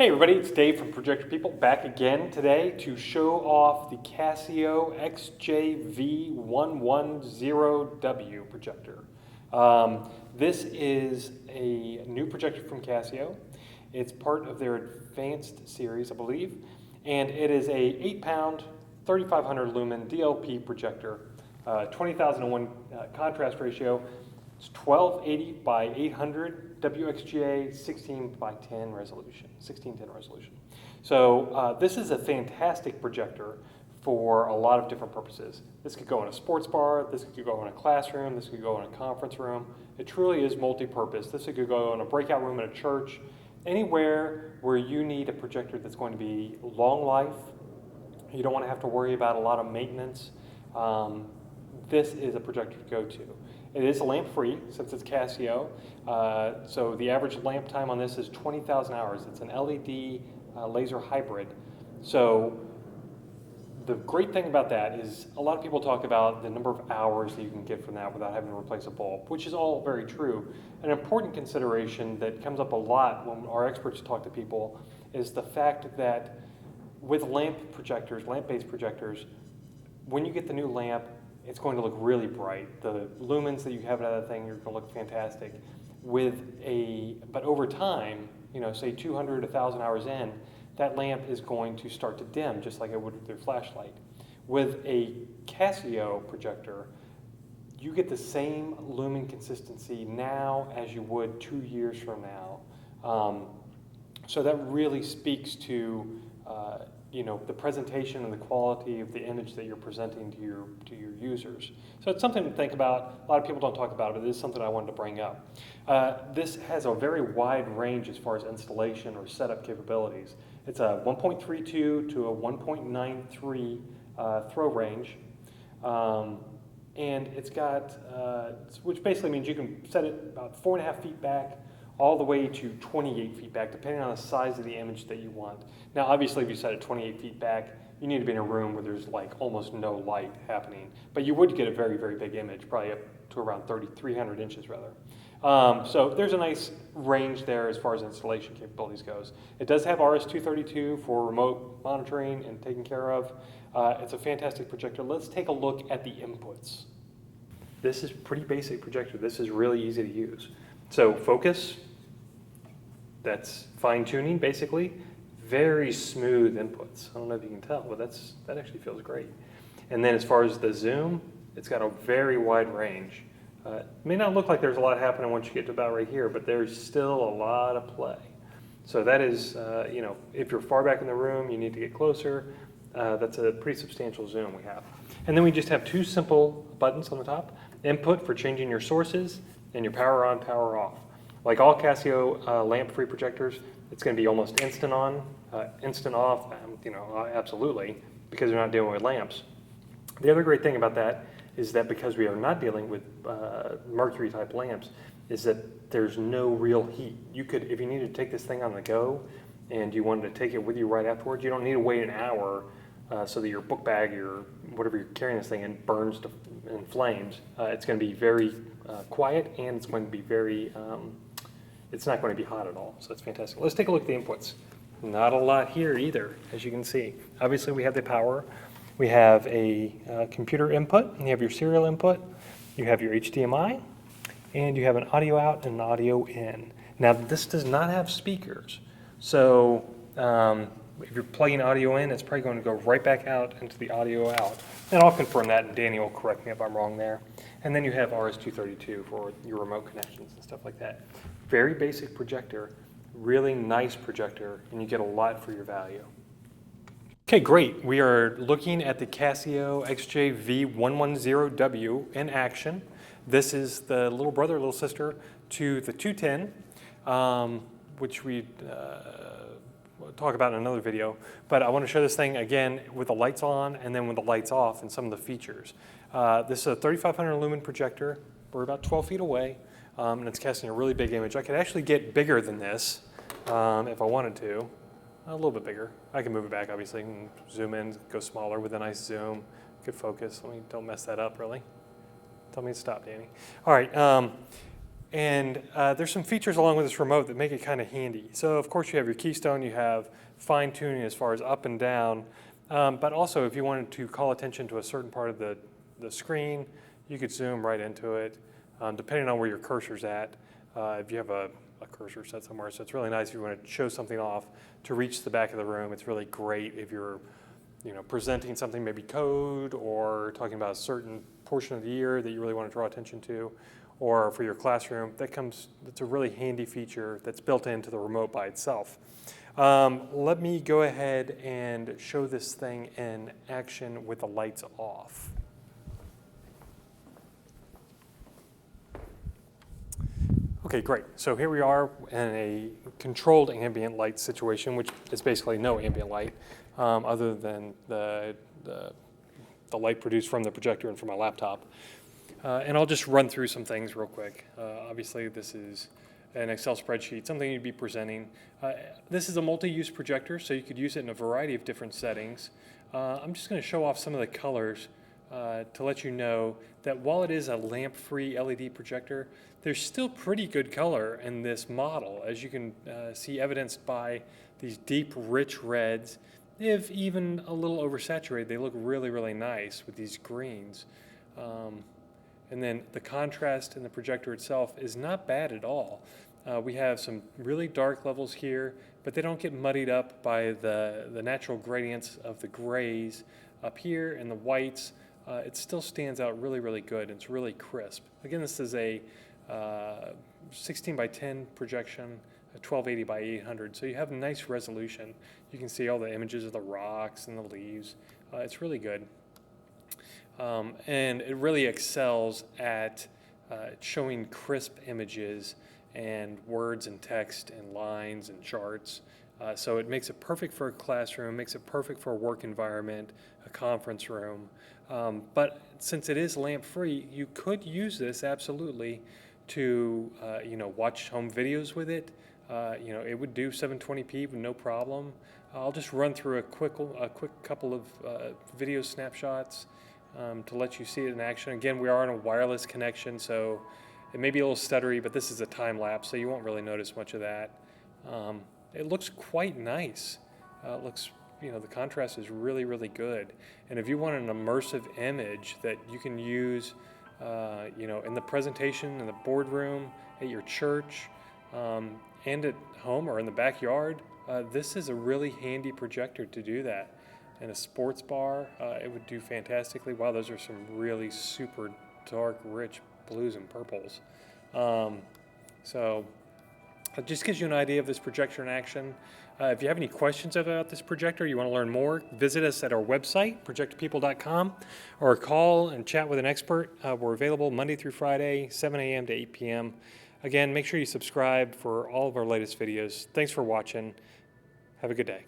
Hey everybody, it's Dave from Projector People back again today to show off the Casio XJ-V110W projector. This is a new projector from Casio. It's part of their advanced series, I believe, and it is a 8-pound, 3500 lumen DLP projector, 20,001 contrast ratio. It's 1280 by 800 WXGA 1610 resolution. So this is a fantastic projector for a lot of different purposes. This could go in a sports bar, this could go in a classroom, this could go in a conference room. It truly is multi-purpose. This could go in a breakout room in a church, anywhere where you need a projector that's going to be long life. You don't want to have to worry about a lot of maintenance. This is a projector to go to. It is lamp free since it's Casio, so the average lamp time on this is 20,000 hours. It's an LED laser hybrid. So the great thing about that is a lot of people talk about the number of hours that you can get from that without having to replace a bulb, which is all very true. An important consideration that comes up a lot when our experts talk to people is the fact that with lamp-based projectors, when you get the new lamp, it's going to look really bright. The lumens that you have out of that thing are going to look fantastic. But over time, say 200, 1,000 hours in, that lamp is going to start to dim, just like it would with your flashlight. With a Casio projector, you get the same lumen consistency now as you would 2 years from now. So that really speaks to the presentation and the quality of the image that you're presenting to your users. So it's something to think about. A lot of people don't talk about it, but it is something I wanted to bring up. This has a very wide range as far as installation or setup capabilities. It's a 1.32 to a 1.93 throw range. And it's got, which basically means you can set it about 4.5 feet back all the way to 28 feet back, depending on the size of the image that you want. Now, obviously, if you set it 28 feet back, you need to be in a room where there's like almost no light happening. But you would get a very, very big image, probably up to around 300 inches rather. So there's a nice range there as far as installation capabilities goes. It does have RS-232 for remote monitoring and taking care of. It's a fantastic projector. Let's take a look at the inputs. This is pretty basic projector. This is really easy to use. So focus, that's fine tuning basically. Very smooth inputs. I don't know if you can tell, but that actually feels great. And then as far as the zoom, it's got a very wide range. It may not look like there's a lot happening once you get to about right here, but there's still a lot of play. So that is, if you're far back in the room, you need to get closer. That's a pretty substantial zoom we have. And then we just have two simple buttons on the top. Input for changing your sources, and your power on, power off. Like all Casio lamp-free projectors, it's going to be almost instant on, instant off, absolutely, because you're not dealing with lamps. The other great thing about that is that because we are not dealing with mercury-type lamps, is that there's no real heat. You could, if you needed to take this thing on the go, and you wanted to take it with you right afterwards, you don't need to wait an hour so that your book bag, your whatever you're carrying this thing in, burns in flames. It's going to be very quiet, and it's going to be very, it's not going to be hot at all, so it's fantastic. Let's take a look at the inputs. Not a lot here either, as you can see. Obviously, we have the power. We have a computer input, and you have your serial input. You have your HDMI, and you have an audio out and an audio in. Now, this does not have speakers, so if you're plugging audio in, it's probably going to go right back out into the audio out. And I'll confirm that, and Danny will correct me if I'm wrong there. And then you have RS-232 for your remote connections and stuff like that. Very basic projector, really nice projector, and you get a lot for your value. Okay, great. We are looking at the Casio XJ-V110W in action. This is the little brother, little sister to the 210, which we talk about in another video, but I want to show this thing again with the lights on and then with the lights off and some of the features. This is a 3500 lumen projector. We're about 12 feet away, and it's casting a really big image. I could actually get bigger than this if I wanted to, a little bit bigger. I can move it back, obviously, and zoom in, go smaller with a nice zoom. Good focus. Let me, don't mess that up, really. Tell me to stop, Danny. All right. And there's some features along with this remote that make it kind of handy. So of course you have your keystone, you have fine tuning as far as up and down, but also if you wanted to call attention to a certain part of the screen, you could zoom right into it, depending on where your cursor's at. If you have a cursor set somewhere, so it's really nice if you want to show something off to reach the back of the room. It's really great if you're presenting something, maybe code, or talking about a certain portion of the year that you really want to draw attention to, or for your classroom. That's a really handy feature that's built into the remote by itself. Let me go ahead and show this thing in action with the lights off. Okay, great. So here we are in a controlled ambient light situation, which is basically no ambient light, other than the light produced from the projector and from my laptop. And I'll just run through some things real quick. Obviously, this is an Excel spreadsheet, something you'd be presenting. This is a multi-use projector, so you could use it in a variety of different settings. I'm just going to show off some of the colors to let you know that while it is a lamp-free LED projector, there's still pretty good color in this model, as you can see evidenced by these deep, rich reds. If even a little oversaturated, they look really, really nice with these greens. And then the contrast in the projector itself is not bad at all. We have some really dark levels here, but they don't get muddied up by the natural gradients of the grays up here and the whites. It still stands out really, really good. It's really crisp. Again, this is a 16 by 10 projection, a 1280 by 800, so you have nice resolution. You can see all the images of the rocks and the leaves. It's really good. And it really excels at showing crisp images and words and text and lines and charts. So it makes it perfect for a classroom, makes it perfect for a work environment, a conference room. But since it is lamp-free, you could use this absolutely to watch home videos with it. It would do 720p with no problem. I'll just run through a quick couple of video snapshots to let you see it in action. Again, we are on a wireless connection, so it may be a little stuttery, but this is a time lapse, so you won't really notice much of that. It looks quite nice. The contrast is really, really good. And if you want an immersive image that you can use, in the presentation, in the boardroom, at your church, and at home or in the backyard, this is a really handy projector to do that. In a sports bar, it would do fantastically. Wow, those are some really super dark, rich blues and purples. So it just gives you an idea of this projector in action. If you have any questions about this projector, you want to learn more, visit us at our website, projectorpeople.com, or call and chat with an expert. We're available Monday through Friday, 7 a.m. to 8 p.m. Again, make sure you subscribe for all of our latest videos. Thanks for watching. Have a good day.